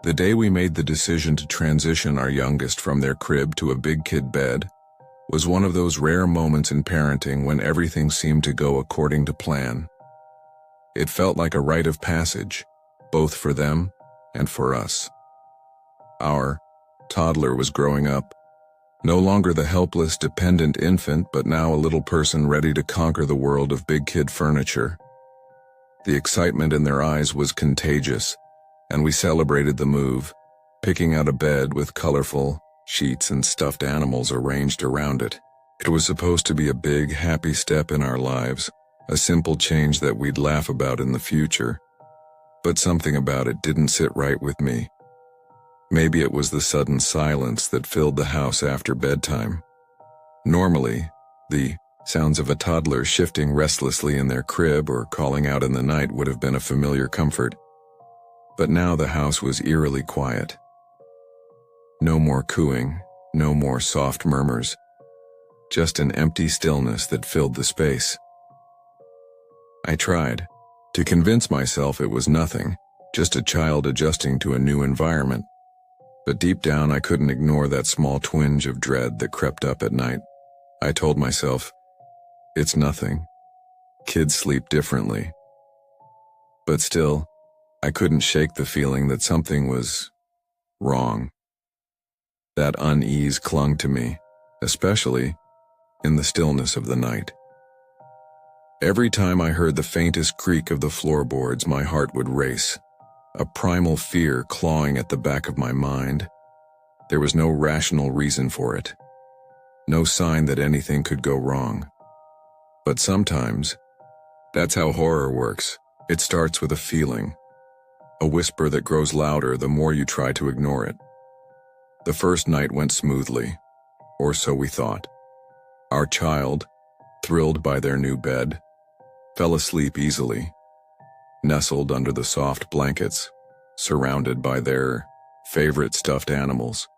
The day we made the decision to transition our youngest from their crib to a big kid bed was one of those rare moments in parenting when everything seemed to go according to plan. It felt like a rite of passage, both for them and for us. Our toddler was growing up, no longer the helpless, dependent infant, but now a little person ready to conquer the world of big kid furniture. The excitement in their eyes was contagious, and we celebrated the move, picking out a bed with colorful sheets and stuffed animals arranged around it. It was supposed to be a big, happy step in our lives, a simple change that we'd laugh about in the future. But something about it didn't sit right with me. Maybe it was the sudden silence that filled the house after bedtime. Normally, the sounds of a toddler shifting restlessly in their crib or calling out in the night would have been a familiar comfort. But now the house was eerily quiet. No more cooing, no more soft murmurs, just an empty stillness that filled the space. I tried to convince myself it was nothing, just a child adjusting to a new environment. But deep down I couldn't ignore that small twinge of dread that crept up at night. I told myself, it's nothing. Kids sleep differently. But still, I couldn't shake the feeling that something was wrong. That unease clung to me, especially in the stillness of the night. Every time I heard the faintest creak of the floorboards, my heart would race, a primal fear clawing at the back of my mind. There was no rational reason for it, no sign that anything could go wrong. But sometimes, that's how horror works. It starts with a feeling, a whisper that grows louder the more you try to ignore it. The first night went smoothly, or so we thought. Our child, thrilled by their new bed, fell asleep easily, nestled under the soft blankets, surrounded by their favorite stuffed animals.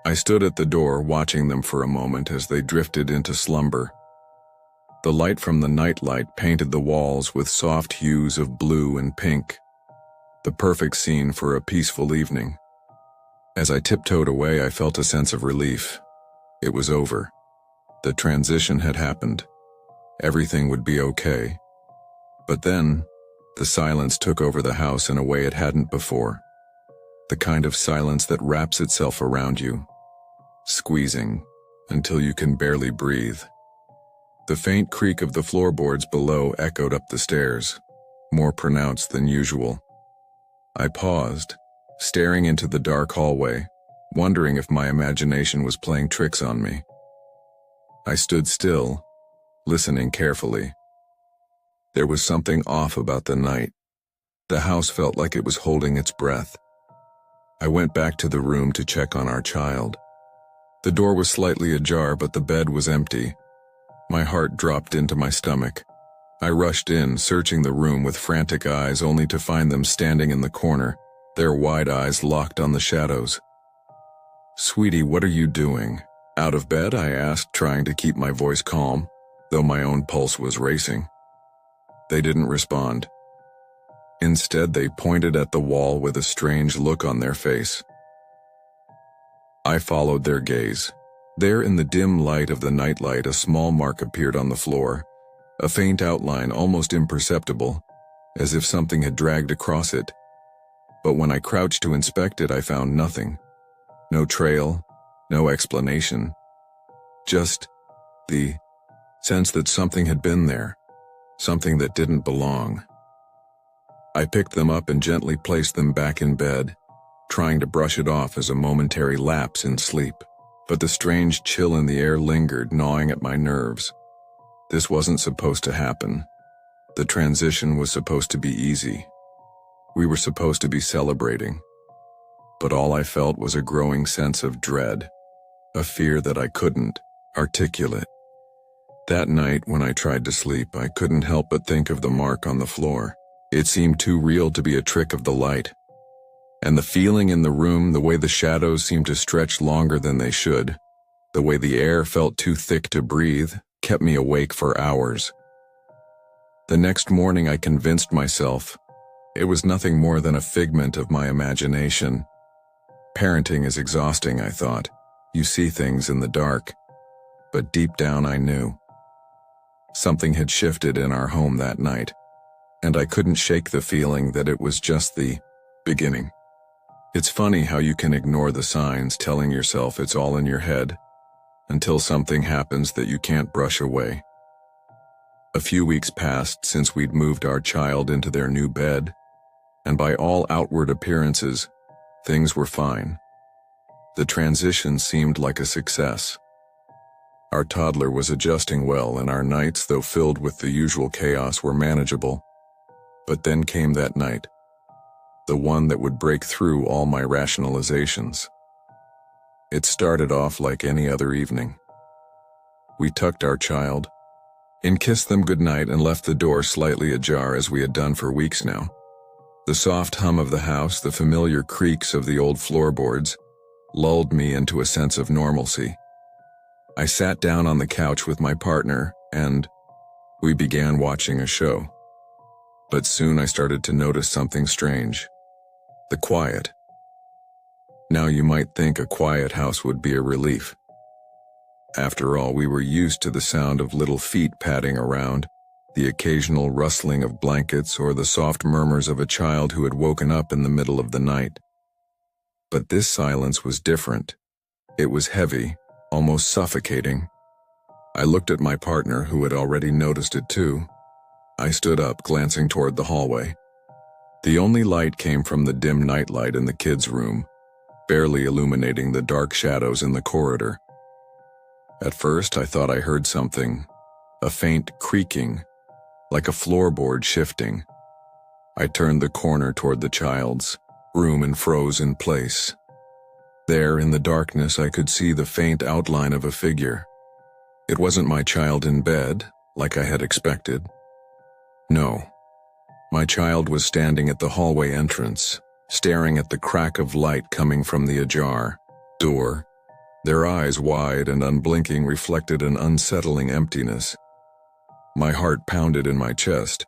I stood at the door watching them for a moment as they drifted into slumber. The light from the nightlight painted the walls with soft hues of blue and pink, the perfect scene for a peaceful evening. As I tiptoed away, I felt a sense of relief. It was over. The transition had happened. Everything would be okay. But then, the silence took over the house in a way it hadn't before. The kind of silence that wraps itself around you, squeezing until you can barely breathe. The faint creak of the floorboards below echoed up the stairs, more pronounced than usual. I paused, staring into the dark hallway, wondering if my imagination was playing tricks on me. I stood still, listening carefully. There was something off about the night. The house felt like it was holding its breath. I went back to the room to check on our child. The door was slightly ajar, but the bed was empty. My heart dropped into my stomach. I rushed in, searching the room with frantic eyes, only to find them standing in the corner, their wide eyes locked on the shadows. "Sweetie, what are you doing? Out of bed?" I asked, trying to keep my voice calm, though my own pulse was racing. They didn't respond. Instead, they pointed at the wall with a strange look on their face. I followed their gaze. There, in the dim light of the nightlight, a small mark appeared on the floor, a faint outline almost imperceptible, as if something had dragged across it. But when I crouched to inspect it, I found nothing. No trail, no explanation. Just the sense that something had been there, something that didn't belong. I picked them up and gently placed them back in bed, trying to brush it off as a momentary lapse in sleep. But the strange chill in the air lingered, gnawing at my nerves. This wasn't supposed to happen. The transition was supposed to be easy. We were supposed to be celebrating. But all I felt was a growing sense of dread, a fear that I couldn't articulate. That night, when I tried to sleep, I couldn't help but think of the mark on the floor. It seemed too real to be a trick of the light. And the feeling in the room, the way the shadows seemed to stretch longer than they should, the way the air felt too thick to breathe, kept me awake for hours. The next morning I convinced myself It was nothing more than a figment of my imagination. Parenting is exhausting, I thought. You see things in the dark. But deep down I knew. Something had shifted in our home that night, and I couldn't shake the feeling that it was just the beginning. It's funny how you can ignore the signs, telling yourself it's all in your head, until something happens that you can't brush away. A few weeks passed since we'd moved our child into their new bed, and by all outward appearances, things were fine. The transition seemed like a success. Our toddler was adjusting well, and our nights, though filled with the usual chaos, were manageable. But then came that night, the one that would break through all my rationalizations. It started off like any other evening. We tucked our child in, kissed them goodnight, and left the door slightly ajar as we had done for weeks now. The soft hum of the house, the familiar creaks of the old floorboards, lulled me into a sense of normalcy. I sat down on the couch with my partner, and we began watching a show. But soon I started to notice something strange. The quiet. Now you might think a quiet house would be a relief. After all, we were used to the sound of little feet padding around, the occasional rustling of blankets, or the soft murmurs of a child who had woken up in the middle of the night. But this silence was different. It was heavy, almost suffocating. I looked at my partner, who had already noticed it too. I stood up, glancing toward the hallway. The only light came from the dim nightlight in the kids' room, barely illuminating the dark shadows in the corridor. At first, I thought I heard something, a faint creaking, like a floorboard shifting. I turned the corner toward the child's room and froze in place. There, in the darkness, I could see the faint outline of a figure. It wasn't my child in bed, like I had expected. No. My child was standing at the hallway entrance, staring at the crack of light coming from the ajar door. Their eyes, wide and unblinking, reflected an unsettling emptiness. My heart pounded in my chest.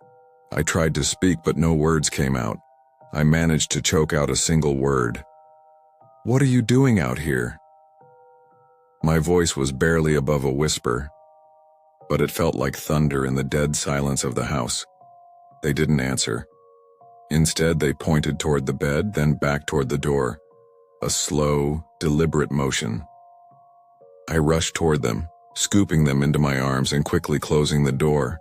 I tried to speak, but no words came out. I managed to choke out a single word. "What are you doing out here?" My voice was barely above a whisper, but it felt like thunder in the dead silence of the house. They didn't answer. Instead, they pointed toward the bed, then back toward the door. A slow, deliberate motion. I rushed toward them, scooping them into my arms and quickly closing the door.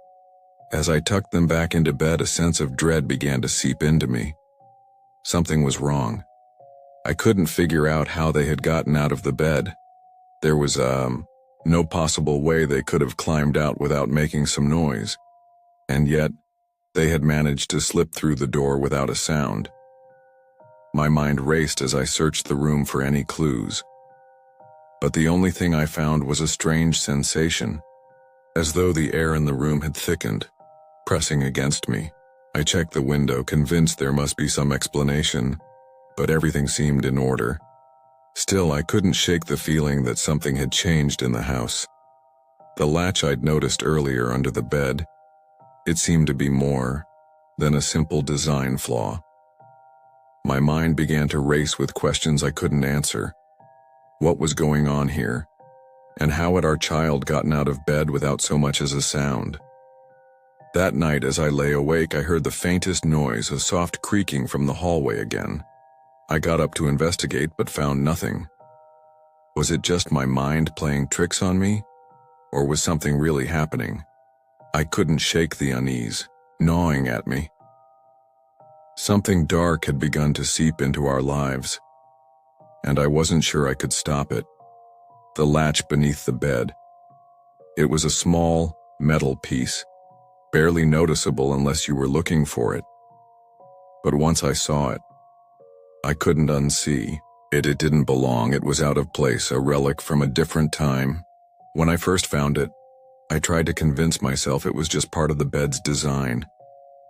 As I tucked them back into bed, a sense of dread began to seep into me. Something was wrong. I couldn't figure out how they had gotten out of the bed. There was, no possible way they could have climbed out without making some noise. And yet, they had managed to slip through the door without a sound. My mind raced as I searched the room for any clues. But the only thing I found was a strange sensation, as though the air in the room had thickened, pressing against me. I checked the window, convinced there must be some explanation, but everything seemed in order. Still, I couldn't shake the feeling that something had changed in the house. The latch I'd noticed earlier under the bed, it seemed to be more than a simple design flaw. My mind began to race with questions I couldn't answer. What was going on here? And how had our child gotten out of bed without so much as a sound? That night, as I lay awake, I heard the faintest noise, a soft creaking from the hallway again. I got up to investigate, but found nothing. Was it just my mind playing tricks on me? Or was something really happening? I couldn't shake the unease, gnawing at me. Something dark had begun to seep into our lives, and I wasn't sure I could stop it. The latch beneath the bed. It was a small, metal piece, barely noticeable unless you were looking for it. But once I saw it, I couldn't unsee it. It didn't belong. It was out of place, a relic from a different time. When I first found it, I tried to convince myself it was just part of the bed's design,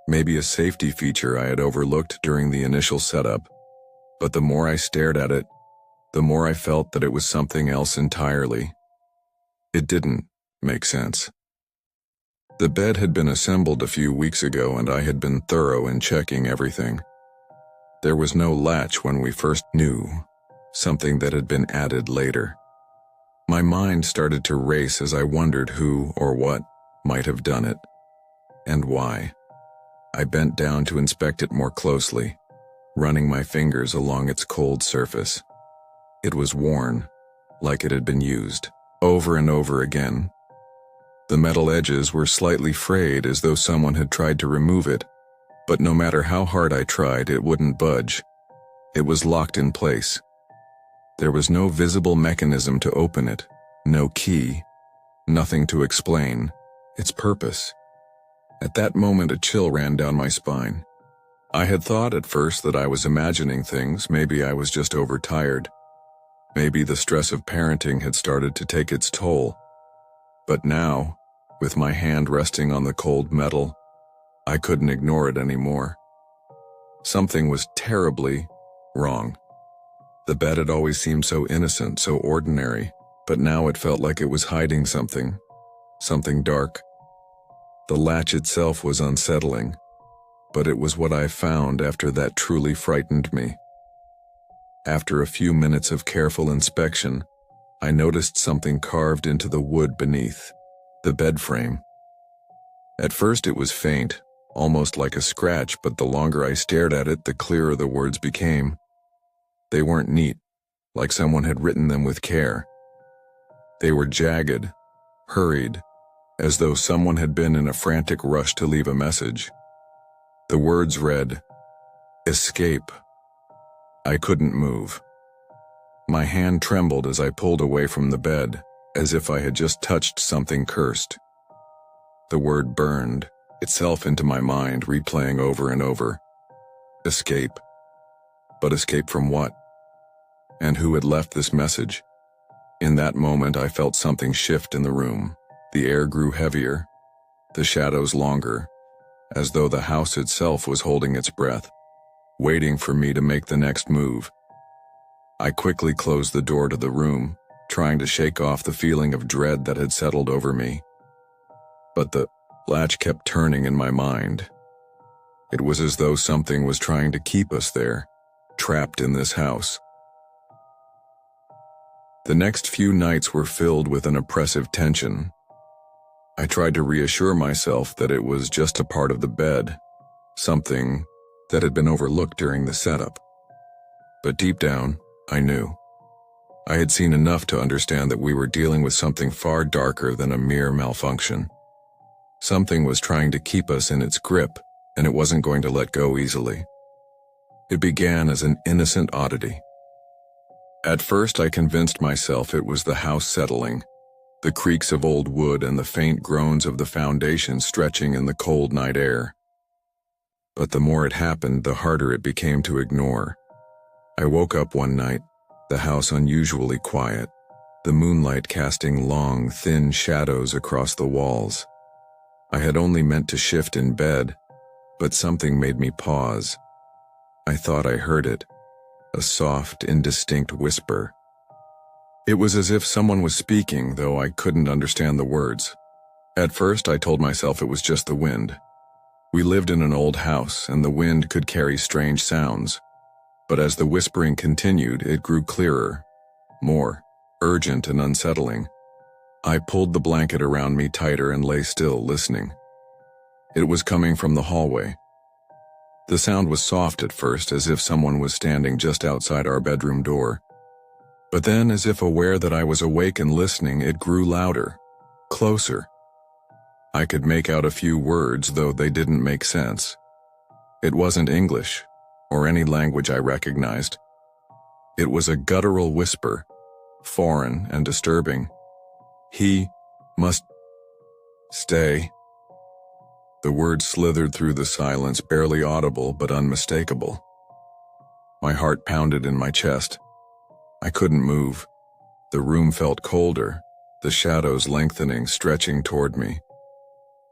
maybe a safety feature I had overlooked during the initial setup. But the more I stared at it, the more I felt that it was something else entirely. It didn't make sense. The bed had been assembled a few weeks ago and I had been thorough in checking everything. There was no latch when we first knew, something that had been added later. My mind started to race as I wondered who or what might have done it, and why. I bent down to inspect it more closely, running my fingers along its cold surface. It was worn, like it had been used, over and over again. The metal edges were slightly frayed as though someone had tried to remove it, but no matter how hard I tried, it wouldn't budge. It was locked in place. There was no visible mechanism to open it, no key, nothing to explain its purpose. At that moment, a chill ran down my spine. I had thought at first that I was imagining things, maybe I was just overtired. Maybe the stress of parenting had started to take its toll. But now, with my hand resting on the cold metal, I couldn't ignore it anymore. Something was terribly wrong. The bed had always seemed so innocent, so ordinary, but now it felt like it was hiding something dark. The latch itself was unsettling, but it was what I found after that truly frightened me. After a few minutes of careful inspection, I noticed something carved into the wood beneath the bed frame. At first it was faint, almost like a scratch, but the longer I stared at it, the clearer the words became. They weren't neat, like someone had written them with care. They were jagged, hurried, as though someone had been in a frantic rush to leave a message. The words read, "Escape." I couldn't move. My hand trembled as I pulled away from the bed, as if I had just touched something cursed. The word burned itself into my mind, replaying over and over. Escape. But escape from what? And who had left this message? In that moment, I felt something shift in the room. The air grew heavier, the shadows longer, as though the house itself was holding its breath, waiting for me to make the next move. I quickly closed the door to the room, trying to shake off the feeling of dread that had settled over me. But the latch kept turning in my mind. It was as though something was trying to keep us there, trapped in this house. The next few nights were filled with an oppressive tension. I tried to reassure myself that it was just a part of the bed, something that had been overlooked during the setup. But deep down, I knew. I had seen enough to understand that we were dealing with something far darker than a mere malfunction. Something was trying to keep us in its grip, and it wasn't going to let go easily. It began as an innocent oddity. At first, I convinced myself it was the house settling, the creaks of old wood and the faint groans of the foundation stretching in the cold night air. But the more it happened, the harder it became to ignore. I woke up one night, the house unusually quiet, the moonlight casting long, thin shadows across the walls. I had only meant to shift in bed, but something made me pause. I thought I heard it, a soft, indistinct whisper. It was as if someone was speaking, though I couldn't understand the words. At first, I told myself it was just the wind. We lived in an old house, and the wind could carry strange sounds. But as the whispering continued, it grew clearer, more urgent and unsettling. I pulled the blanket around me tighter and lay still, listening. It was coming from the hallway. The sound was soft at first, as if someone was standing just outside our bedroom door. But then, as if aware that I was awake and listening, it grew louder, closer. I could make out a few words, though they didn't make sense. It wasn't English, or any language I recognized. It was a guttural whisper, foreign and disturbing. He must stay. The words slithered through the silence, barely audible but unmistakable. My heart pounded in my chest. I couldn't move. The room felt colder, the shadows lengthening, stretching toward me.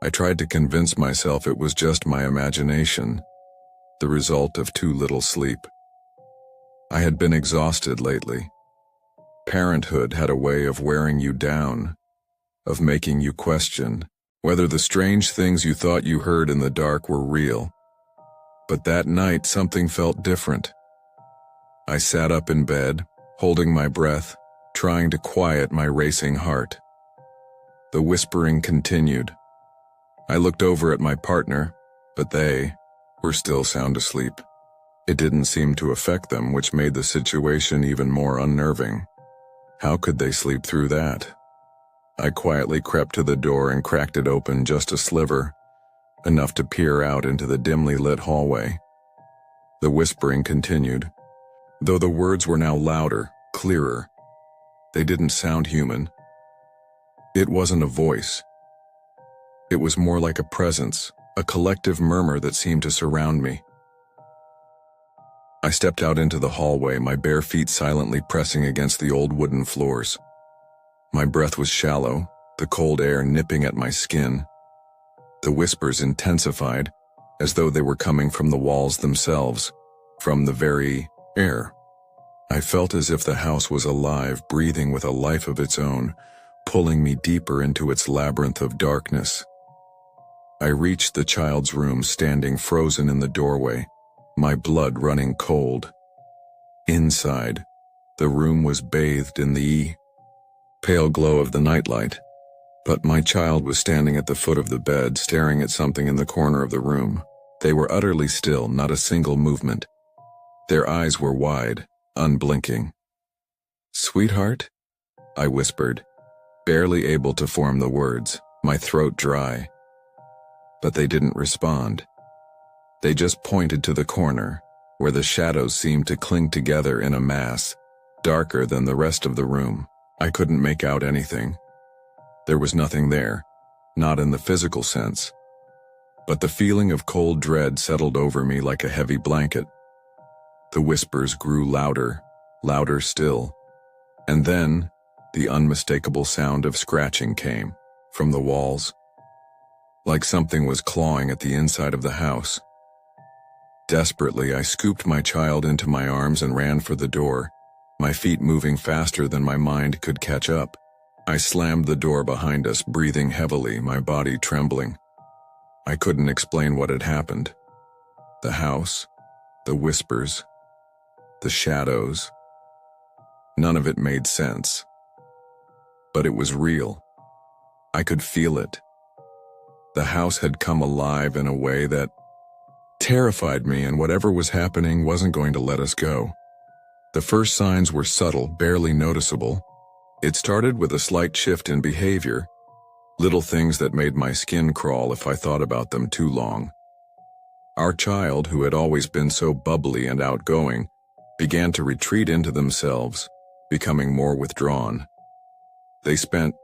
I tried to convince myself it was just my imagination, the result of too little sleep. I had been exhausted lately. Parenthood had a way of wearing you down, of making you question Whether the strange things you thought you heard in the dark were real. But that night something felt different. I sat up in bed, holding my breath, trying to quiet my racing heart. The whispering continued. I looked over at my partner, but they were still sound asleep. It didn't seem to affect them, which made the situation even more unnerving. How could they sleep through that? I quietly crept to the door and cracked it open just a sliver, enough to peer out into the dimly lit hallway. The whispering continued, though the words were now louder, clearer. They didn't sound human. It wasn't a voice. It was more like a presence, a collective murmur that seemed to surround me. I stepped out into the hallway, my bare feet silently pressing against the old wooden floors. My breath was shallow, the cold air nipping at my skin. The whispers intensified, as though they were coming from the walls themselves, from the very air. I felt as if the house was alive, breathing with a life of its own, pulling me deeper into its labyrinth of darkness. I reached the child's room, standing frozen in the doorway, my blood running cold. Inside, the room was bathed in the pale glow of the nightlight, but my child was standing at the foot of the bed, staring at something in the corner of the room. They were utterly still, not a single movement. Their eyes were wide, unblinking. "Sweetheart?" I whispered, barely able to form the words, my throat dry. But they didn't respond. They just pointed to the corner, where the shadows seemed to cling together in a mass, darker than the rest of the room. I couldn't make out anything. There was nothing there, not in the physical sense. But the feeling of cold dread settled over me like a heavy blanket. The whispers grew louder, louder still. And then, the unmistakable sound of scratching came, from the walls. Like something was clawing at the inside of the house. Desperately, I scooped my child into my arms and ran for the door, my feet moving faster than my mind could catch up. I slammed the door behind us, breathing heavily, my body trembling. I couldn't explain what had happened. The house, the whispers, the shadows. None of it made sense. But it was real. I could feel it. The house had come alive in a way that terrified me, and whatever was happening wasn't going to let us go. The first signs were subtle, barely noticeable. It started with a slight shift in behavior, little things that made my skin crawl if I thought about them too long. Our child, who had always been so bubbly and outgoing, began to retreat into themselves, becoming more withdrawn. They spent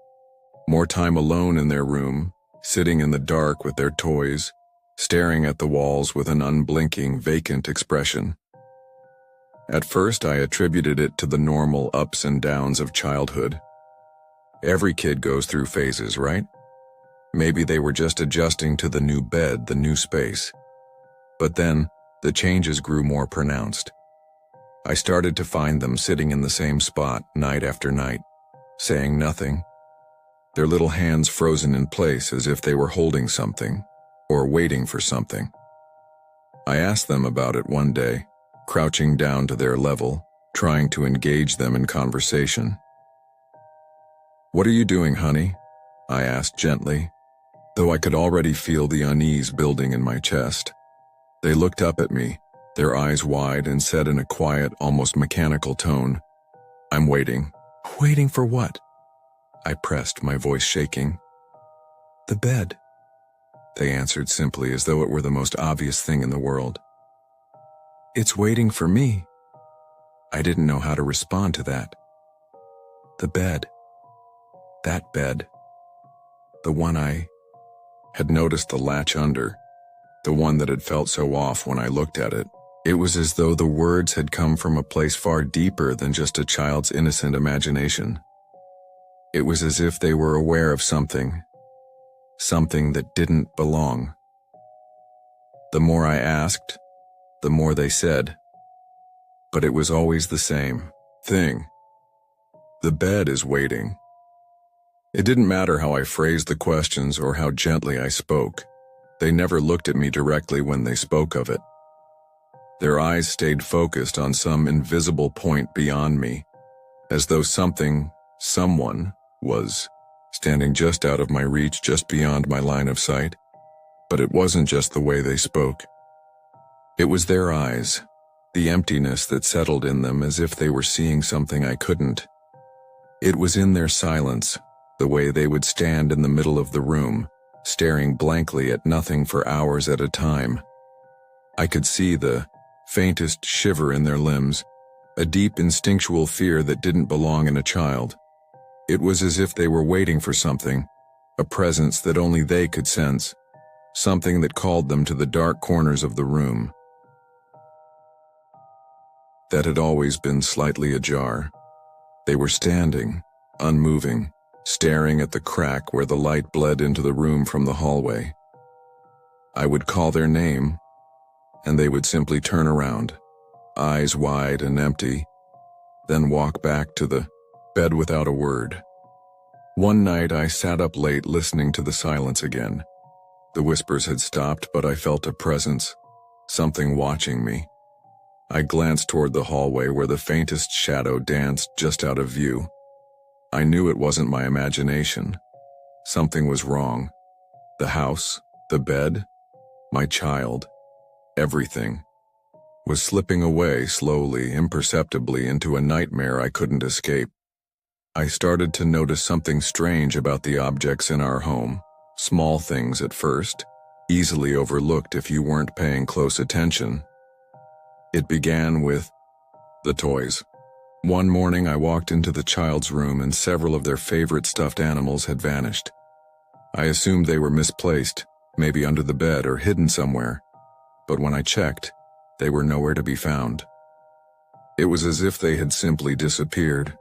more time alone in their room, sitting in the dark with their toys, staring at the walls with an unblinking, vacant expression. At first, I attributed it to the normal ups and downs of childhood. Every kid goes through phases, right? Maybe they were just adjusting to the new bed, the new space. But then, the changes grew more pronounced. I started to find them sitting in the same spot, night after night, saying nothing. Their little hands frozen in place as if they were holding something, or waiting for something. I asked them about it one day, crouching down to their level, trying to engage them in conversation. "What are you doing, honey?" I asked gently, though I could already feel the unease building in my chest. They looked up at me, their eyes wide, and said in a quiet, almost mechanical tone, "I'm waiting." "Waiting for what?" I pressed, my voice shaking. "The bed," they answered simply, as though it were the most obvious thing in the world. "It's waiting for me." I didn't know how to respond to that. The bed. That bed. The one I had noticed the latch under. The one that had felt so off when I looked at it. It was as though the words had come from a place far deeper than just a child's innocent imagination. It was as if they were aware of something that didn't belong. The more I asked, the more they said. But it was always the same thing. The bed is waiting. It didn't matter how I phrased the questions or how gently I spoke. They never looked at me directly when they spoke of it. Their eyes stayed focused on some invisible point beyond me, as though someone, was standing just out of my reach, just beyond my line of sight. But it wasn't just the way they spoke. It was their eyes, the emptiness that settled in them as if they were seeing something I couldn't. It was in their silence, the way they would stand in the middle of the room, staring blankly at nothing for hours at a time. I could see the faintest shiver in their limbs, a deep instinctual fear that didn't belong in a child. It was as if they were waiting for something, a presence that only they could sense, something that called them to the dark corners of the room that had always been slightly ajar. They were standing, unmoving, staring at the crack where the light bled into the room from the hallway. I would call their name, and they would simply turn around, eyes wide and empty, then walk back to the bed without a word. One night I sat up late listening to the silence again. The whispers had stopped, but I felt a presence, something watching me. I glanced toward the hallway where the faintest shadow danced just out of view. I knew it wasn't my imagination. Something was wrong. The house, the bed, my child, everything was slipping away slowly, imperceptibly into a nightmare I couldn't escape. I started to notice something strange about the objects in our home. Small things at first, easily overlooked if you weren't paying close attention. It began with the toys. One morning I walked into the child's room and several of their favorite stuffed animals had vanished. I assumed they were misplaced, maybe under the bed or hidden somewhere, but when I checked, they were nowhere to be found. It was as if they had simply disappeared.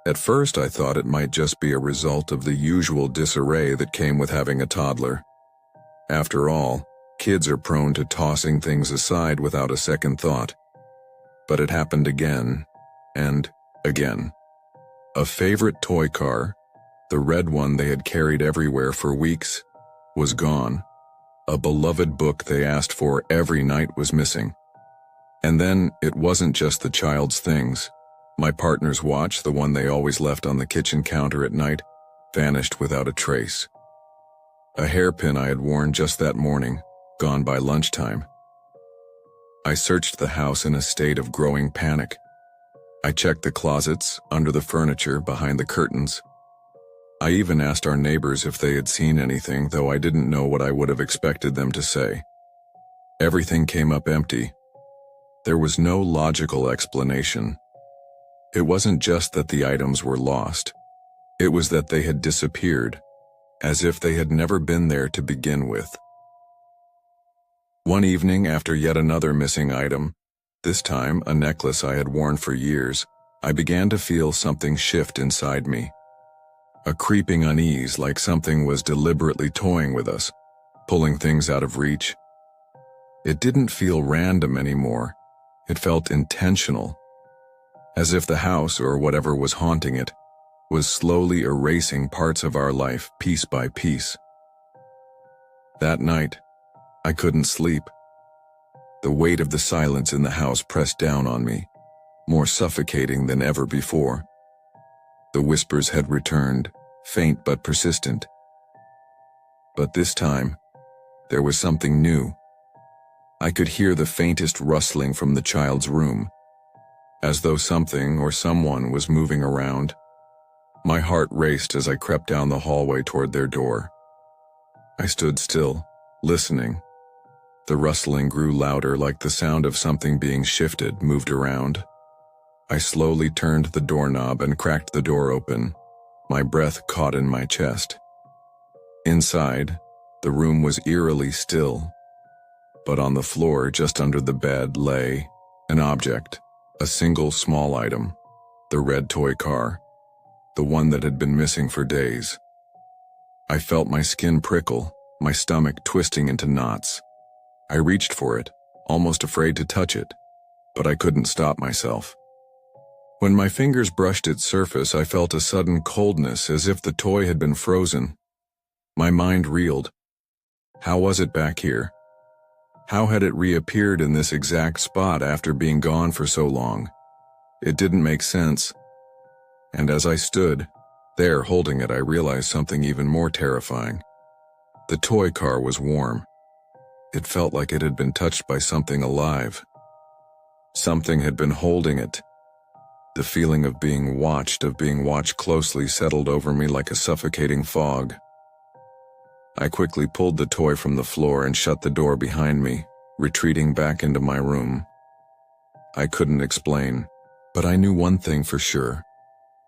At first I thought it might just be a result of the usual disarray that came with having a toddler. After all, kids are prone to tossing things aside without a second thought. But it happened again, and again. A favorite toy car, the red one they had carried everywhere for weeks, was gone. A beloved book they asked for every night was missing. And then it wasn't just the child's things. My partner's watch, the one they always left on the kitchen counter at night, vanished without a trace. A hairpin I had worn just that morning, gone by lunchtime. I searched the house in a state of growing panic. I checked the closets, under the furniture, behind the curtains. I even asked our neighbors if they had seen anything, though I didn't know what I would have expected them to say. Everything came up empty. There was no logical explanation. It wasn't just that the items were lost. It was that they had disappeared, as if they had never been there to begin with. One evening, after yet another missing item, this time a necklace I had worn for years, I began to feel something shift inside me. A creeping unease, like something was deliberately toying with us, pulling things out of reach. It didn't feel random anymore. It felt intentional. As if the house, or whatever was haunting it, was slowly erasing parts of our life piece by piece. That night, I couldn't sleep. The weight of the silence in the house pressed down on me, more suffocating than ever before. The whispers had returned, faint but persistent. But this time, there was something new. I could hear the faintest rustling from the child's room, as though something or someone was moving around. My heart raced as I crept down the hallway toward their door. I stood still, listening. The rustling grew louder, like the sound of something being shifted, moved around. I slowly turned the doorknob and cracked the door open. My breath caught in my chest. Inside, the room was eerily still. But on the floor, just under the bed, lay an object. A single small item, the red toy car, the one that had been missing for days. I felt my skin prickle, my stomach twisting into knots. I reached for it, almost afraid to touch it, but I couldn't stop myself. When my fingers brushed its surface, I felt a sudden coldness as if the toy had been frozen. My mind reeled. How was it back here? How had it reappeared in this exact spot after being gone for so long? It didn't make sense. And as I stood there holding it, I realized something even more terrifying. The toy car was warm. It felt like it had been touched by something alive. Something had been holding it. The feeling of being watched closely, settled over me like a suffocating fog. I quickly pulled the toy from the floor and shut the door behind me, retreating back into my room. I couldn't explain, but I knew one thing for sure.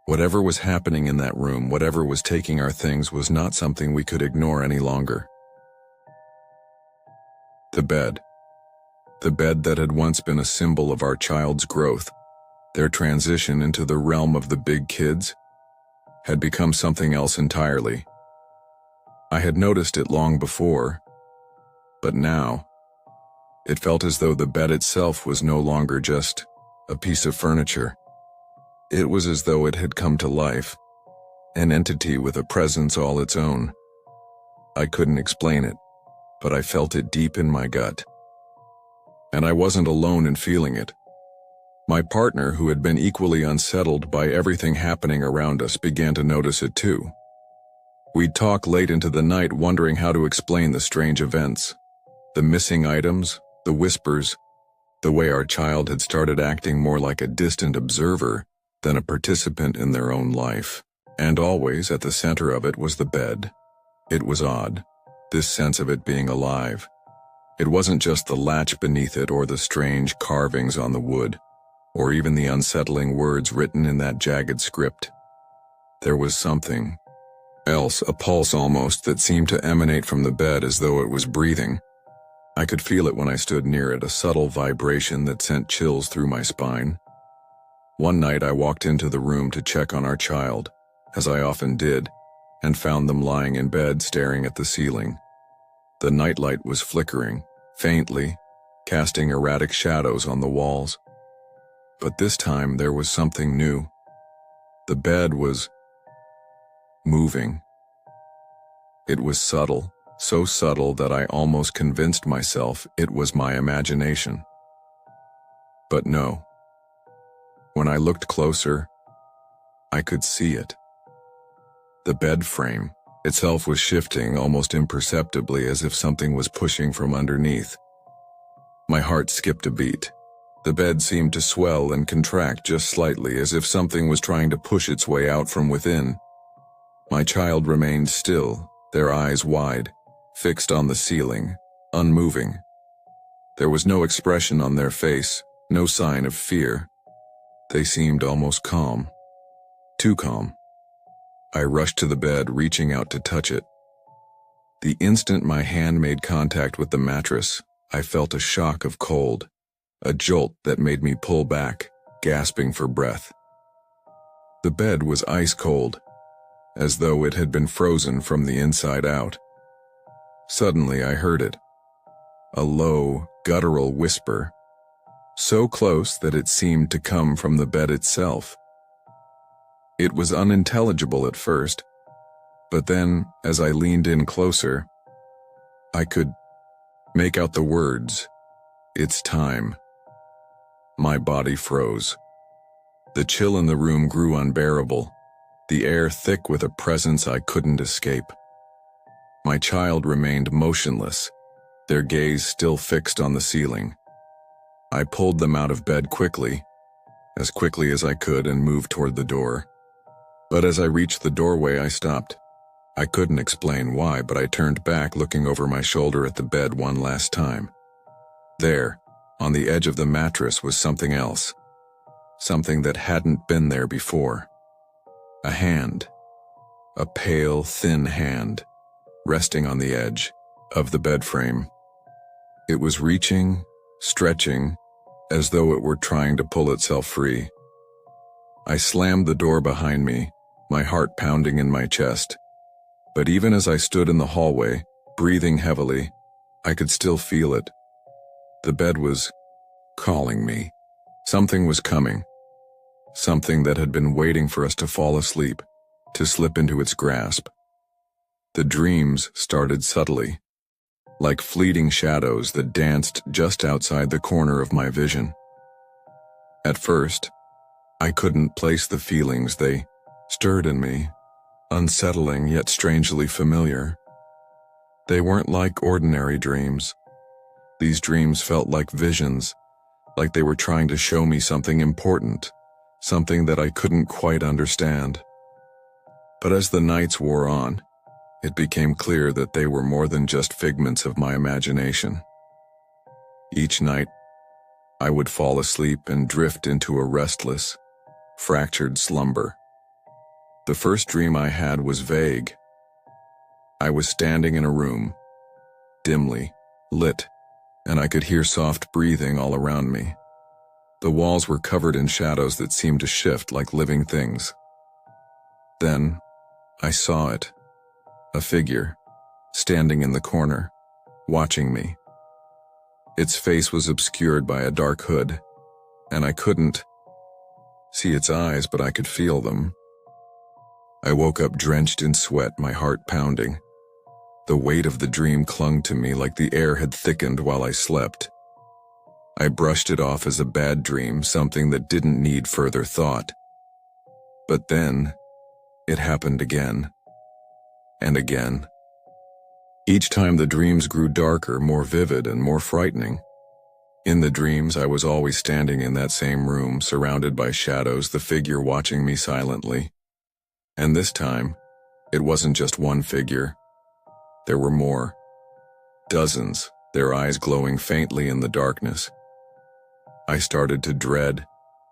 Whatever was happening in that room, whatever was taking our things, was not something we could ignore any longer. The bed. The bed that had once been a symbol of our child's growth, their transition into the realm of the big kids, had become something else entirely. I had noticed it long before, but now, it felt as though the bed itself was no longer just a piece of furniture. It was as though it had come to life, an entity with a presence all its own. I couldn't explain it, but I felt it deep in my gut. And I wasn't alone in feeling it. My partner, who had been equally unsettled by everything happening around us, began to notice it too. We'd talk late into the night, wondering how to explain the strange events, the missing items, the whispers, the way our child had started acting more like a distant observer than a participant in their own life. And always at the center of it was the bed. It was odd, this sense of it being alive. It wasn't just the latch beneath it or the strange carvings on the wood, or even the unsettling words written in that jagged script. There was something else, a pulse almost, that seemed to emanate from the bed as though it was breathing. I could feel it when I stood near it, a subtle vibration that sent chills through my spine. One night I walked into the room to check on our child, as I often did, and found them lying in bed staring at the ceiling. The nightlight was flickering, faintly, casting erratic shadows on the walls. But this time there was something new. The bed was moving. It was subtle, so subtle that I almost convinced myself it was my imagination. But no. When I looked closer, I could see it. The bed frame itself was shifting almost imperceptibly, as if something was pushing from underneath. My heart skipped a beat. The bed seemed to swell and contract just slightly, as if something was trying to push its way out from within. My child remained still, their eyes wide, fixed on the ceiling, unmoving. There was no expression on their face, no sign of fear. They seemed almost calm. Too calm. I rushed to the bed, reaching out to touch it. The instant my hand made contact with the mattress, I felt a shock of cold, a jolt that made me pull back, gasping for breath. The bed was ice cold, as though it had been frozen from the inside out. Suddenly I heard it. A low, guttural whisper, so close that it seemed to come from the bed itself. It was unintelligible at first, but then, as I leaned in closer, I could make out the words, "It's time." My body froze. The chill in the room grew unbearable, the air thick with a presence I couldn't escape. My child remained motionless, their gaze still fixed on the ceiling. I pulled them out of bed quickly as I could, and moved toward the door. But as I reached the doorway, I stopped. I couldn't explain why, but I turned back, looking over my shoulder at the bed one last time. There, on the edge of the mattress, was something else. Something that hadn't been there before. A hand. A pale, thin hand, resting on the edge of the bed frame. It was reaching, stretching, as though it were trying to pull itself free. I slammed the door behind me, my heart pounding in my chest. But even as I stood in the hallway, breathing heavily, I could still feel it. The bed was calling me. Something was coming. something that had been waiting for us to fall asleep, to slip into its grasp. The dreams started subtly, like fleeting shadows that danced just outside the corner of my vision. At first, I couldn't place the feelings they stirred in me, unsettling yet strangely familiar. They weren't like ordinary dreams. These dreams felt like visions, like they were trying to show me something important, something that I couldn't quite understand. But as the nights wore on, it became clear that they were more than just figments of my imagination. Each night, I would fall asleep and drift into a restless, fractured slumber. The first dream I had was vague. I was standing in a room, dimly lit, and I could hear soft breathing all around me. The walls were covered in shadows that seemed to shift like living things. Then, I saw it. A figure, standing in the corner, watching me. Its face was obscured by a dark hood, and I couldn't see its eyes, but I could feel them. I woke up drenched in sweat, my heart pounding. The weight of the dream clung to me like the air had thickened while I slept. I brushed it off as a bad dream, something that didn't need further thought. But then, it happened again. And again. Each time the dreams grew darker, more vivid, and more frightening. In the dreams, I was always standing in that same room, surrounded by shadows, the figure watching me silently. And this time, it wasn't just one figure. There were more. Dozens, their eyes glowing faintly in the darkness. I started to dread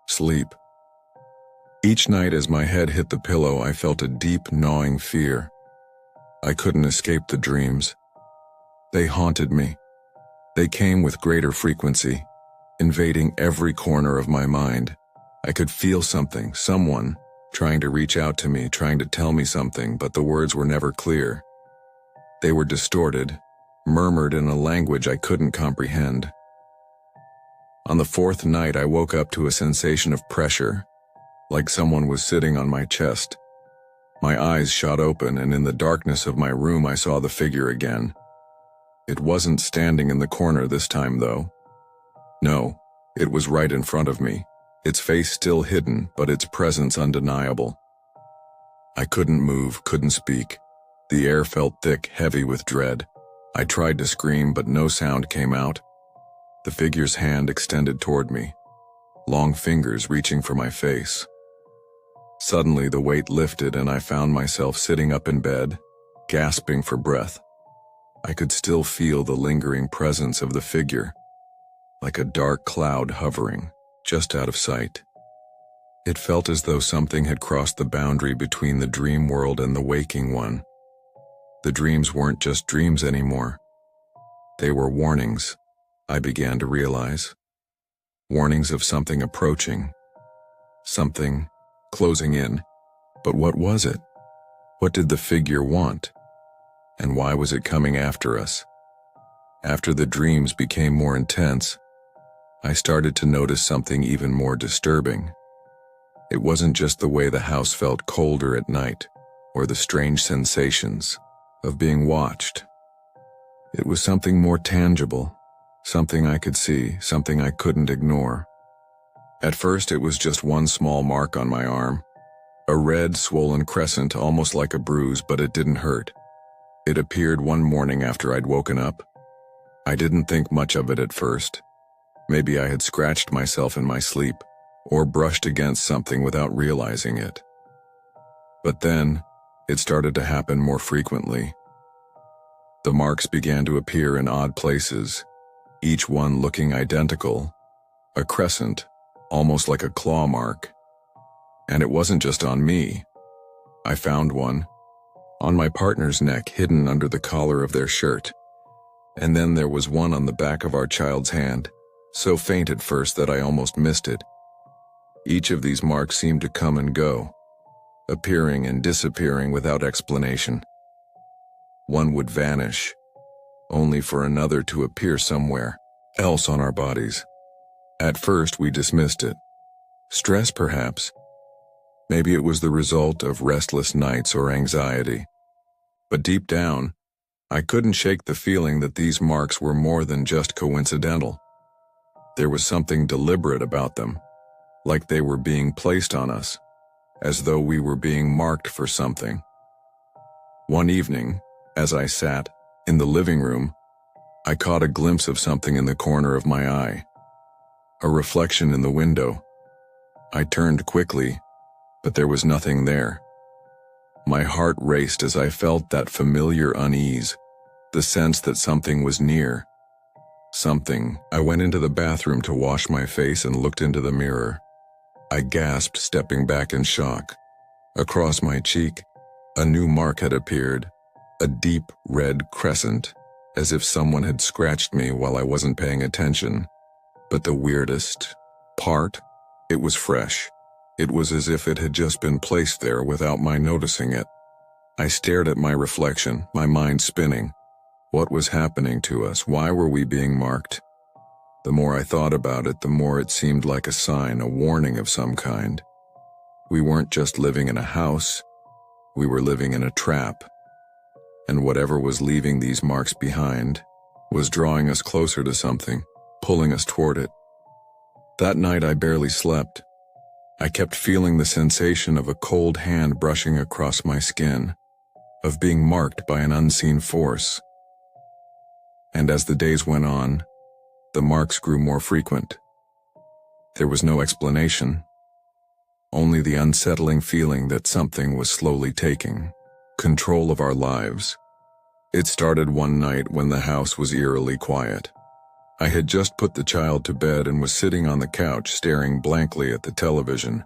sleep. Each night as my head hit the pillow, I felt a deep, gnawing fear. I couldn't escape the dreams. They haunted me. They came with greater frequency, invading every corner of my mind. I could feel something, someone, trying to reach out to me, trying to tell me something, but the words were never clear. They were distorted, murmured in a language I couldn't comprehend. On the fourth night, I woke up to a sensation of pressure, like someone was sitting on my chest. My eyes shot open, and in the darkness of my room I saw the figure again. It wasn't standing in the corner this time, though. No, it was right in front of me, its face still hidden, but its presence undeniable. I couldn't move, couldn't speak. The air felt thick, heavy with dread. I tried to scream, but no sound came out. The figure's hand extended toward me, long fingers reaching for my face. Suddenly, the weight lifted and I found myself sitting up in bed, gasping for breath. I could still feel the lingering presence of the figure, like a dark cloud hovering, just out of sight. It felt as though something had crossed the boundary between the dream world and the waking one. The dreams weren't just dreams anymore. They were warnings, I began to realize. Warnings of something approaching. Something closing in. But what was it? What did the figure want? And why was it coming after us? After the dreams became more intense, I started to notice something even more disturbing. It wasn't just the way the house felt colder at night, or the strange sensations of being watched. It was something more tangible, something I could see, something I couldn't ignore. At first, it was just one small mark on my arm, a red, swollen crescent, almost like a bruise, but it didn't hurt. It appeared one morning after I'd woken up. I didn't think much of it at first. Maybe I had scratched myself in my sleep, or brushed against something without realizing it. But then, it started to happen more frequently. The marks began to appear in odd places, each one looking identical, a crescent, almost like a claw mark. And it wasn't just on me. I found one on my partner's neck, hidden under the collar of their shirt. And then there was one on the back of our child's hand, so faint at first that I almost missed it. Each of these marks seemed to come and go, appearing and disappearing without explanation. One would vanish, only for another to appear somewhere else on our bodies. At first we dismissed it, Stress, perhaps. Maybe it was the result of restless nights or anxiety. But deep down, I couldn't shake the feeling that these marks were more than just coincidental. There was something deliberate about them, like they were being placed on us, as though we were being marked for something. One evening, as I sat in the living room, I caught a glimpse of something in the corner of my eye. A reflection in the window. I turned quickly, but there was nothing there. My heart raced as I felt that familiar unease, the sense that something was near. I went into the bathroom to wash my face and looked into the mirror. I gasped, stepping back in shock. Across my cheek, a new mark had appeared, a deep red crescent, as if someone had scratched me while I wasn't paying attention. But the weirdest part, it was fresh. It was as if it had just been placed there without my noticing it. I stared at my reflection, my mind spinning. What was happening to us? Why were we being marked? The more I thought about it, the more it seemed like a sign, a warning of some kind. We weren't just living in a house, we were living in a trap. And whatever was leaving these marks behind was drawing us closer to something, pulling us toward it. That night I barely slept. I kept feeling the sensation of a cold hand brushing across my skin, of being marked by an unseen force. And as the days went on, the marks grew more frequent. There was no explanation, only the unsettling feeling that something was slowly taking control of our lives. It started one night when the house was eerily quiet. I had just put the child to bed and was sitting on the couch staring blankly at the television.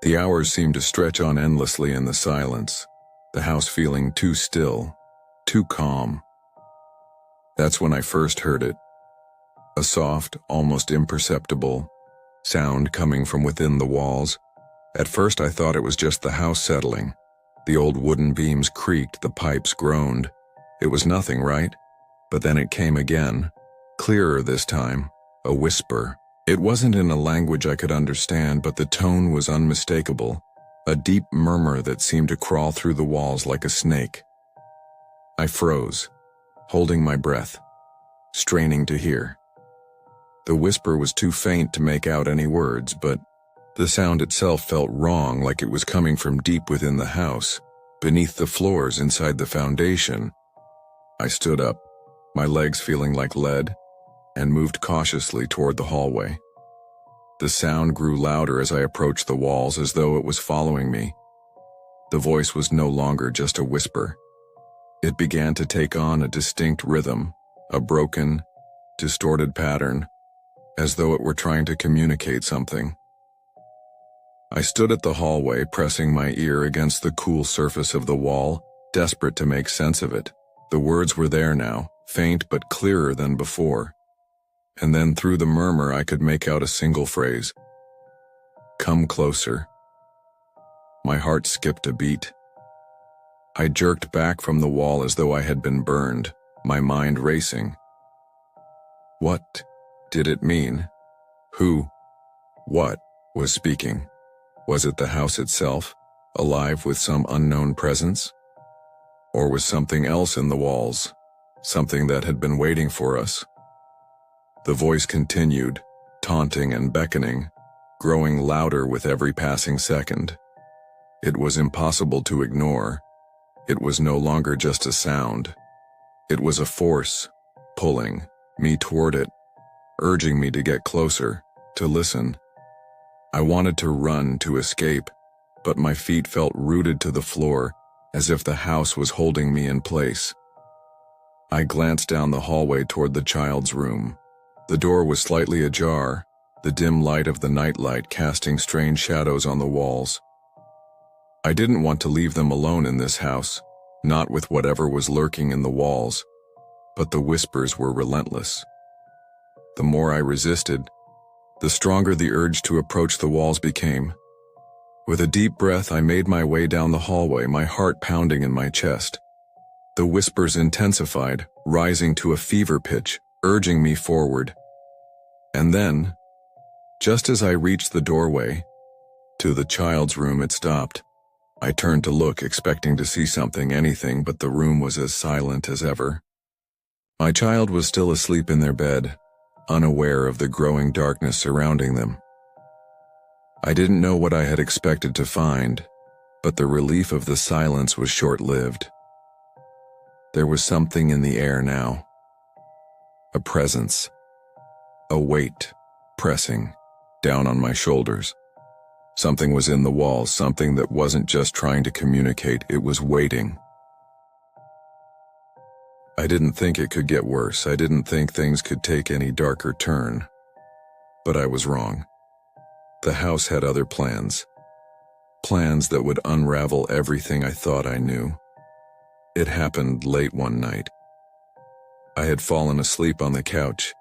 The hours seemed to stretch on endlessly in the silence, the house feeling too still, too calm. That's when I first heard it. A soft, almost imperceptible sound coming from within the walls. At first I thought it was just the house settling. The old wooden beams creaked, the pipes groaned. It was nothing, right? But then it came again, clearer this time, a whisper. It wasn't in a language I could understand, but the tone was unmistakable, a deep murmur that seemed to crawl through the walls like a snake. I froze, holding my breath, straining to hear. The whisper was too faint to make out any words, but the sound itself felt wrong, like it was coming from deep within the house, beneath the floors inside the foundation. I stood up, my legs feeling like lead, and moved cautiously toward the hallway. The sound grew louder as I approached the walls, as though it was following me. The voice was no longer just a whisper. It began to take on a distinct rhythm, a broken, distorted pattern, as though it were trying to communicate something. I stood at the hallway, pressing my ear against the cool surface of the wall, desperate to make sense of it. The words were there now, faint but clearer than before. And then through the murmur I could make out a single phrase. Come closer. My heart skipped a beat. I jerked back from the wall as though I had been burned, my mind racing. What did it mean? Who, what, was speaking? Was it the house itself, alive with some unknown presence? Or was something else in the walls, something that had been waiting for us? The voice continued, taunting and beckoning, growing louder with every passing second. It was impossible to ignore. It was no longer just a sound. It was a force, pulling me toward it, urging me to get closer, to listen. I wanted to run, to escape, but my feet felt rooted to the floor, as if the house was holding me in place. I glanced down the hallway toward the child's room. The door was slightly ajar, the dim light of the nightlight casting strange shadows on the walls. I didn't want to leave them alone in this house, not with whatever was lurking in the walls, but the whispers were relentless. The more I resisted, the stronger the urge to approach the walls became. With a deep breath, I made my way down the hallway, my heart pounding in my chest. The whispers intensified, rising to a fever pitch, urging me forward. And then, Just as I reached the doorway to the child's room, it stopped. I turned to look, expecting to see something, anything, but the room was as silent as ever. My child was still asleep in their bed, unaware of the growing darkness surrounding them. I didn't know what I had expected to find, but the relief of the silence was short-lived. There was something in the air now. A presence. A weight pressing down on my shoulders. Something was in the walls, something that wasn't just trying to communicate, it was waiting. I didn't think it could get worse. I didn't think things could take any darker turn. But I was wrong. The house had other plans. Plans that would unravel everything I thought I knew. It happened late one night. I had fallen asleep on the couch,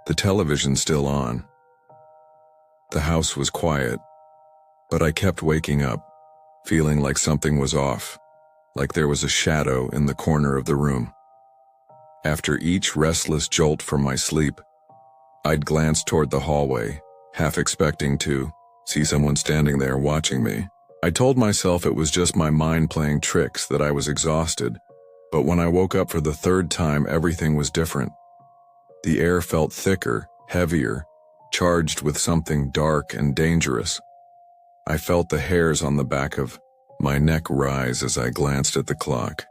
the television still on. The house was quiet, but I kept waking up, feeling like something was off, like there was a shadow in the corner of the room. After each restless jolt from my sleep, I'd glance toward the hallway, half expecting to see someone standing there watching me. I told myself it was just my mind playing tricks, that I was exhausted, but when I woke up for the third time, everything was different. The air felt thicker, heavier, charged with something dark and dangerous. I felt the hairs on the back of my neck rise as I glanced at the clock.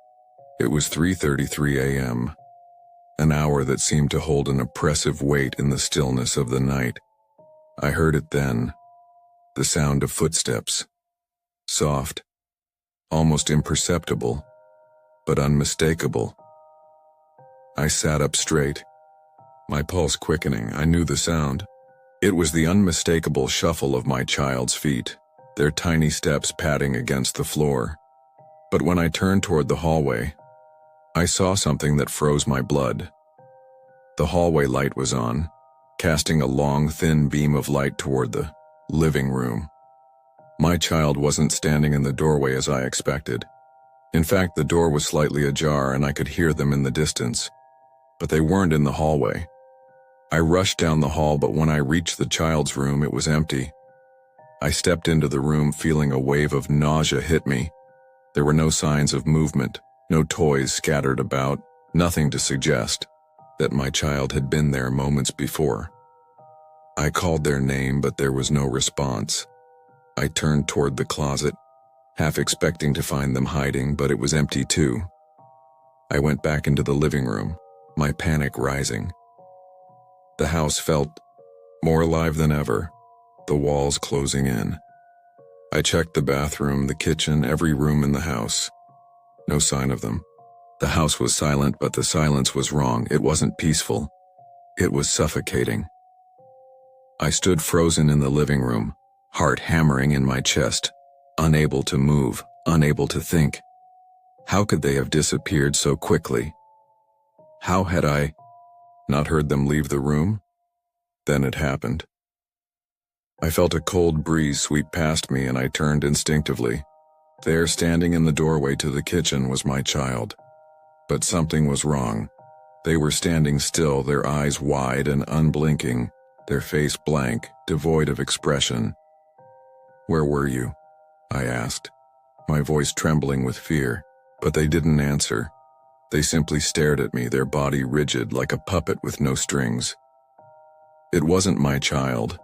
It was 3:33 a.m., an hour that seemed to hold an oppressive weight in the stillness of the night. I heard it then, the sound of footsteps. Soft, almost imperceptible, but unmistakable. I sat up straight, my pulse quickening. I knew the sound. It was the unmistakable shuffle of my child's feet, their tiny steps padding against the floor. But when I turned toward the hallway, I saw something that froze my blood. The hallway light was on, casting a long, thin beam of light toward the living room. My child wasn't standing in the doorway as I expected. In fact, the door was slightly ajar and I could hear them in the distance. But they weren't in the hallway. I rushed down the hall, but when I reached the child's room, it was empty. I stepped into the room, feeling a wave of nausea hit me. There were no signs of movement, no toys scattered about, nothing to suggest that my child had been there moments before. I called their name, but there was no response. I turned toward the closet, half expecting to find them hiding, but it was empty too. I went back into the living room, my panic rising. The house felt more alive than ever, the walls closing in. I checked the bathroom, the kitchen, every room in the house. No sign of them. The house was silent, but the silence was wrong. It wasn't peaceful. It was suffocating. I stood frozen in the living room, heart hammering in my chest, unable to move, unable to think. How could they have disappeared so quickly? How had I not heard them leave the room? Then it happened. I felt a cold breeze sweep past me and I turned instinctively. There, standing in the doorway to the kitchen, was my child. But something was wrong. They were standing still, their eyes wide and unblinking, their face blank, devoid of expression. "Where were you?" I asked, my voice trembling with fear, but they didn't answer. They simply stared at me, their body rigid like a puppet with no strings. It wasn't my child.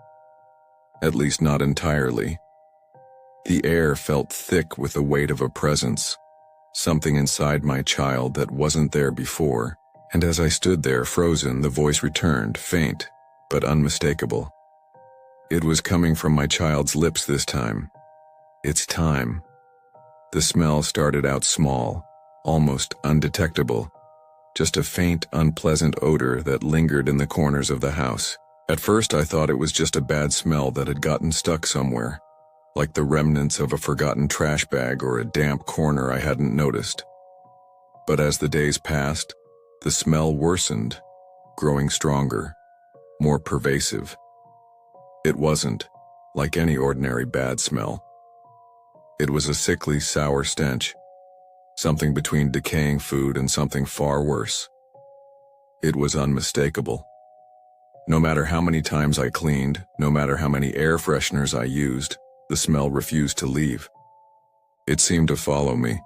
At least not entirely. The air felt thick with the weight of a presence, something inside my child that wasn't there before, and as I stood there frozen, the voice returned, faint, but unmistakable. It was coming from my child's lips this time. "It's time." The smell started out small, almost undetectable, just a faint, unpleasant odor that lingered in the corners of the house. At first I thought it was just a bad smell that had gotten stuck somewhere, like the remnants of a forgotten trash bag or a damp corner I hadn't noticed. But as the days passed, the smell worsened, growing stronger, more pervasive. It wasn't like any ordinary bad smell. It was a sickly, sour stench, something between decaying food and something far worse. It was unmistakable. No matter how many times I cleaned, no matter how many air fresheners I used, the smell refused to leave. It seemed to follow me,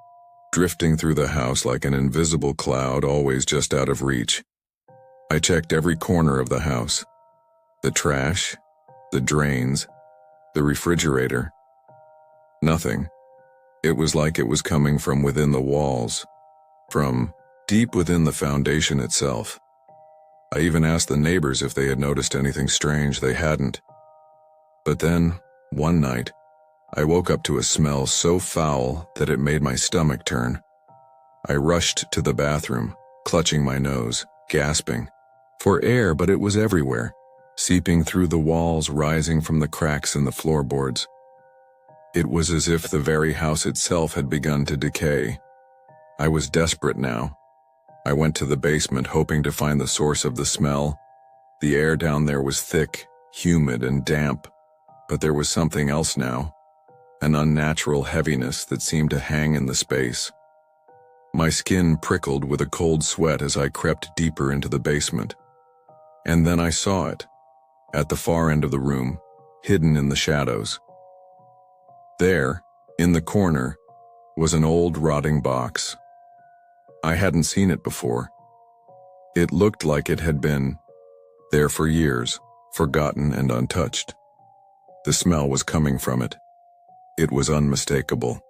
drifting through the house like an invisible cloud always just out of reach. I checked every corner of the house. The trash, the drains, the refrigerator. Nothing. It was like it was coming from within the walls, from deep within the foundation itself. I even asked the neighbors if they had noticed anything strange. They hadn't. But then, one night, I woke up to a smell so foul that it made my stomach turn. I rushed to the bathroom, clutching my nose, gasping for air, but it was everywhere, seeping through the walls, rising from the cracks in the floorboards. It was as if the very house itself had begun to decay. I was desperate now. I went to the basement hoping to find the source of the smell. The air down there was thick, humid, and damp, but there was something else now, an unnatural heaviness that seemed to hang in the space. My skin prickled with a cold sweat as I crept deeper into the basement. And then I saw it, at the far end of the room, hidden in the shadows. There, in the corner, was an old rotting box. I hadn't seen it before. It looked like it had been there for years, forgotten and untouched. The smell was coming from it. It was unmistakable.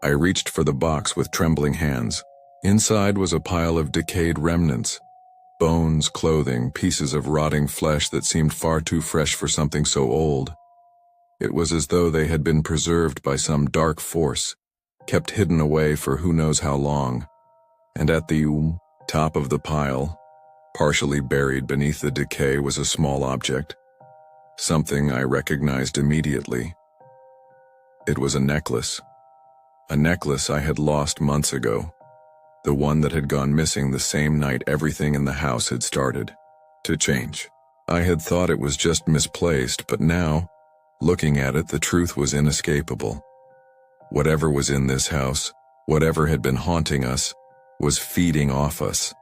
I reached for the box with trembling hands. Inside was a pile of decayed remnants, bones, clothing, pieces of rotting flesh that seemed far too fresh for something so old. It was as though they had been preserved by some dark force, kept hidden away for who knows how long. And at the top of the pile, partially buried beneath the decay, was a small object, something I recognized immediately. It was a necklace I had lost months ago, the one that had gone missing the same night everything in the house had started to change. I had thought it was just misplaced, but now, looking at it, the truth was inescapable. Whatever was in this house, whatever had been haunting us, was feeding off us.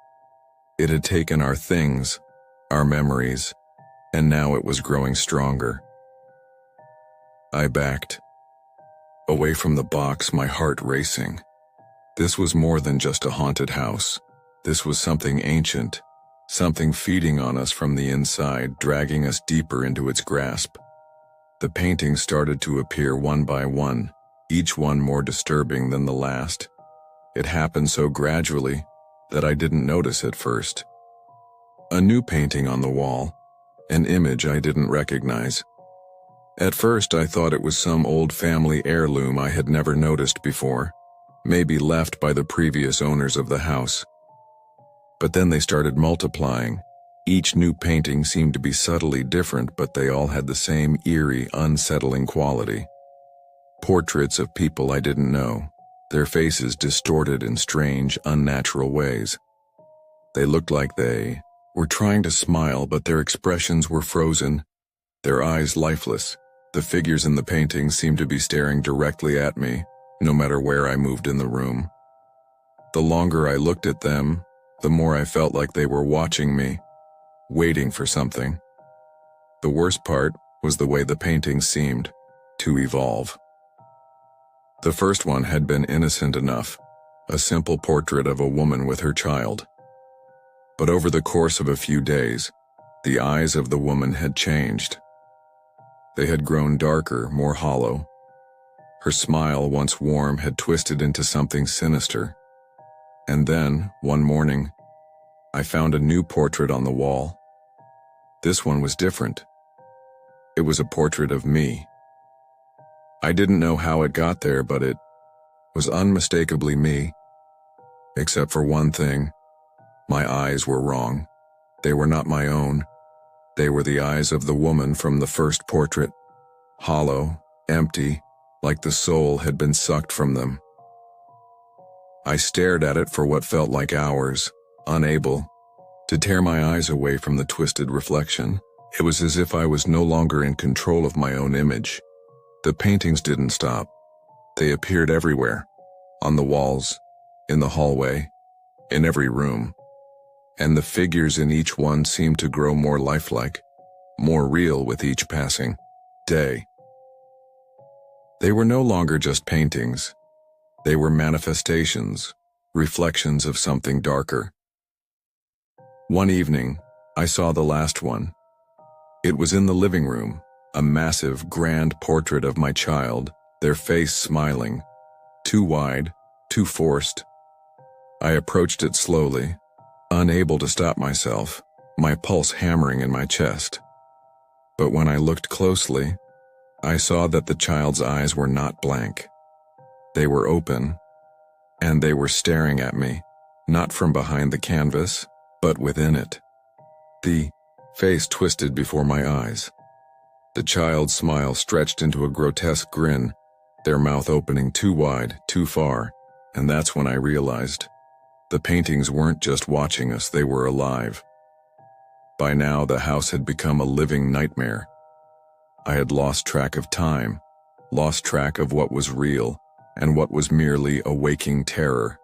It had taken our things, our memories, and now it was growing stronger. I backed away from the box, my heart racing. This was more than just a haunted house. This was something ancient, something feeding on us from the inside, dragging us deeper into its grasp. The paintings started to appear one by one, each one more disturbing than the last. It happened so gradually that I didn't notice at first. A new painting on the wall, an image I didn't recognize. At first I thought it was some old family heirloom I had never noticed before, maybe left by the previous owners of the house. But then they started multiplying. Each new painting seemed to be subtly different, but they all had the same eerie, unsettling quality. Portraits of people I didn't know, their faces distorted in strange, unnatural ways. They looked like they were trying to smile, but their expressions were frozen, their eyes lifeless. The figures in the paintings seemed to be staring directly at me, no matter where I moved in the room. The longer I looked at them, the more I felt like they were watching me, waiting for something. The worst part was the way the paintings seemed to evolve. The first one had been innocent enough, a simple portrait of a woman with her child. But over the course of a few days, the eyes of the woman had changed. They had grown darker, more hollow. Her smile, once warm, had twisted into something sinister. And then, one morning, I found a new portrait on the wall. This one was different. It was a portrait of me. I didn't know how it got there, but it was unmistakably me. Except for one thing. My eyes were wrong. They were not my own. They were the eyes of the woman from the first portrait. Hollow, empty, like the soul had been sucked from them. I stared at it for what felt like hours, unable to tear my eyes away from the twisted reflection. It was as if I was no longer in control of my own image. The paintings didn't stop. They appeared everywhere, on the walls, in the hallway, in every room. and the figures in each one seemed to grow more lifelike, more real with each passing day. They were no longer just paintings. They were manifestations, reflections of something darker. One evening, I saw the last one. It was in the living room, a massive, grand portrait of my child, their face smiling, too wide, too forced. I approached it slowly, unable to stop myself, my pulse hammering in my chest. But when I looked closely, I saw that the child's eyes were not blank. They were open, and they were staring at me, not from behind the canvas, but within it. The face twisted before my eyes. The child's smile stretched into a grotesque grin, their mouth opening too wide, too far, and that's when I realized the paintings weren't just watching us, they were alive. By now, the house had become a living nightmare. I had lost track of time, lost track of what was real and what was merely a waking terror.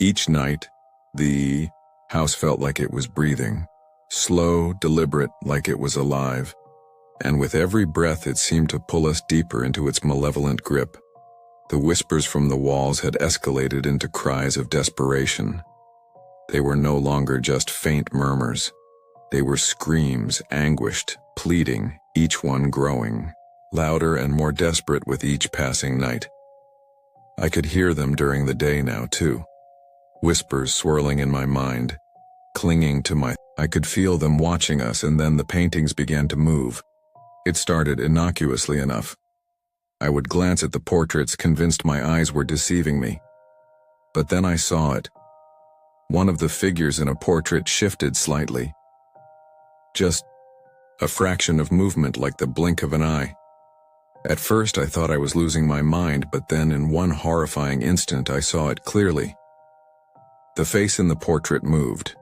Each night, the house felt like it was breathing, slow, deliberate, like it was alive, and with every breath it seemed to pull us deeper into its malevolent grip. The whispers from the walls had escalated into cries of desperation. They were no longer just faint murmurs. They were screams, anguished, pleading, each one growing, louder and more desperate with each passing night. I could hear them during the day now, too. Whispers swirling in my mind, clinging to my... I could feel them watching us, and then the paintings began to move. It started innocuously enough. I would glance at the portraits, convinced my eyes were deceiving me. But then I saw it. One of the figures in a portrait shifted slightly. Just a fraction of movement, like the blink of an eye. At first I thought I was losing my mind, but then in one horrifying instant I saw it clearly. The face in the portrait moved.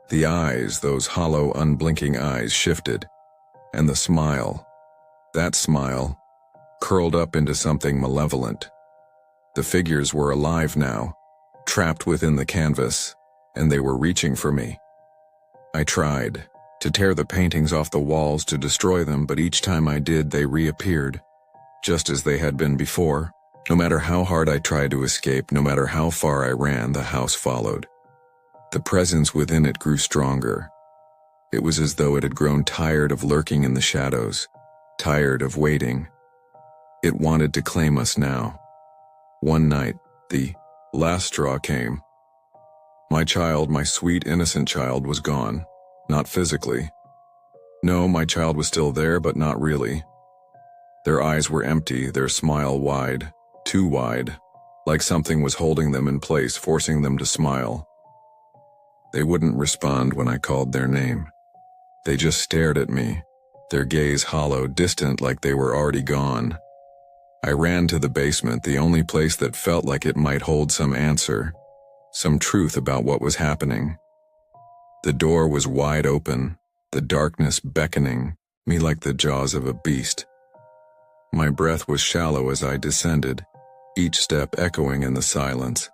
The eyes, those hollow, unblinking eyes, shifted. And the smile, that smile, curled up into something malevolent. The figures were alive now, trapped within the canvas, and they were reaching for me. I tried to tear the paintings off the walls, to destroy them, but each time I did, they reappeared, just as they had been before. No matter how hard I tried to escape, no matter how far I ran, the house followed. The presence within it grew stronger. It was as though it had grown tired of lurking in the shadows, tired of waiting. It wanted to claim us now. One night, the last straw came. My child, my sweet, innocent child, was gone. Not physically. No, my child was still there, but not really. Their eyes were empty, their smile wide, too wide, like something was holding them in place, forcing them to smile. They wouldn't respond when I called their name. They just stared at me, their gaze hollow, distant, like they were already gone. I ran to the basement, the only place that felt like it might hold some answer, some truth about what was happening. The door was wide open, the darkness beckoning me like the jaws of a beast. My breath was shallow as I descended, each step echoing in the silence.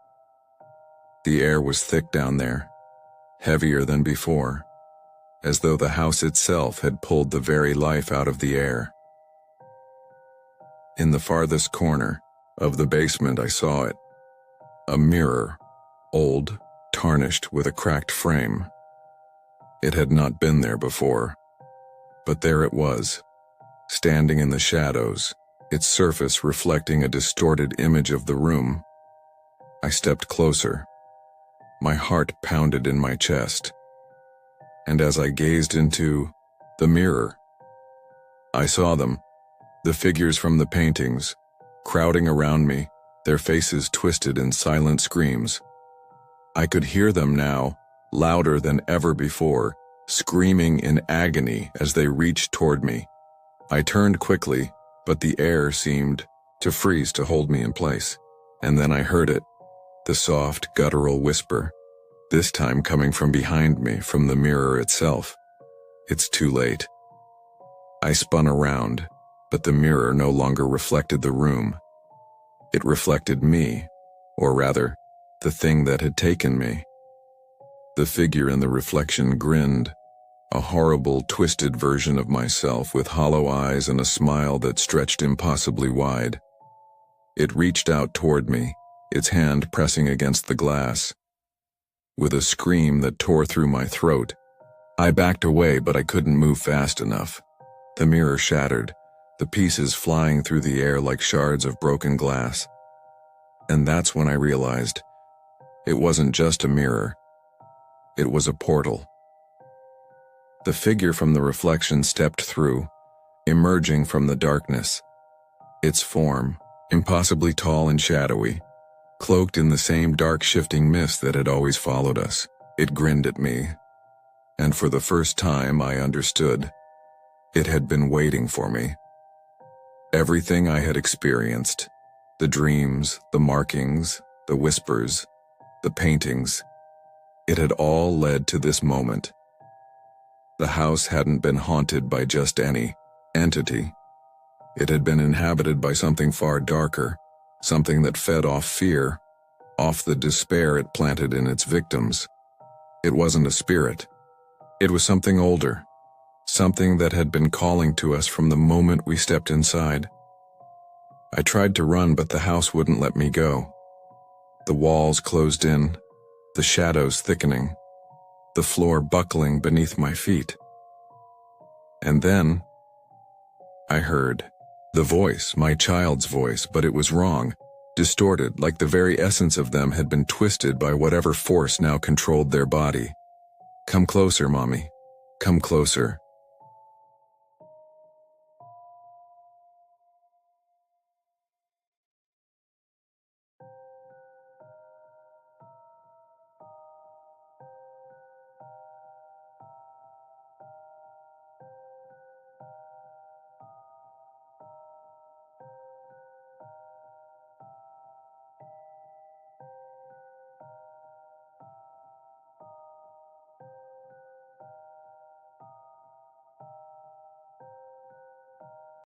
The air was thick down there, heavier than before, as though the house itself had pulled the very life out of the air. In the farthest corner of the basement I saw it, a mirror, old, tarnished, with a cracked frame. It had not been there before, but there it was, standing in the shadows, its surface reflecting a distorted image of the room. I stepped closer. My heart pounded in my chest. And as I gazed into the mirror, I saw them, the figures from the paintings, crowding around me, their faces twisted in silent screams. I could hear them now, louder than ever before, screaming in agony as they reached toward me. I turned quickly, but the air seemed to freeze, to hold me in place. And then I heard it, the soft, guttural whisper, this time coming from behind me, from the mirror itself. It's too late. I spun around, but the mirror no longer reflected the room. It reflected me, or rather, the thing that had taken me. The figure in the reflection grinned, a horrible, twisted version of myself with hollow eyes and a smile that stretched impossibly wide. It reached out toward me, its hand pressing against the glass. With a scream that tore through my throat, I backed away, but I couldn't move fast enough. The mirror shattered, the pieces flying through the air like shards of broken glass. And that's when I realized it wasn't just a mirror. It was a portal. The figure from the reflection stepped through, emerging from the darkness. Its form, impossibly tall and shadowy, cloaked in the same dark shifting mist that had always followed us. It grinned at me, and for the first time I understood. It had been waiting for me. Everything I had experienced, the dreams, the markings, the whispers, the paintings, it had all led to this moment. The house hadn't been haunted by just any entity. It had been inhabited by something far darker, something that fed off fear, off the despair it planted in its victims. It wasn't a spirit. It was something older, something that had been calling to us from the moment we stepped inside. I tried to run, but the house wouldn't let me go. The walls closed in, the shadows thickening, the floor buckling beneath my feet. And then I heard the voice, my child's voice, but it was wrong, distorted, like the very essence of them had been twisted by whatever force now controlled their body. "Come closer, Mommy. Come closer."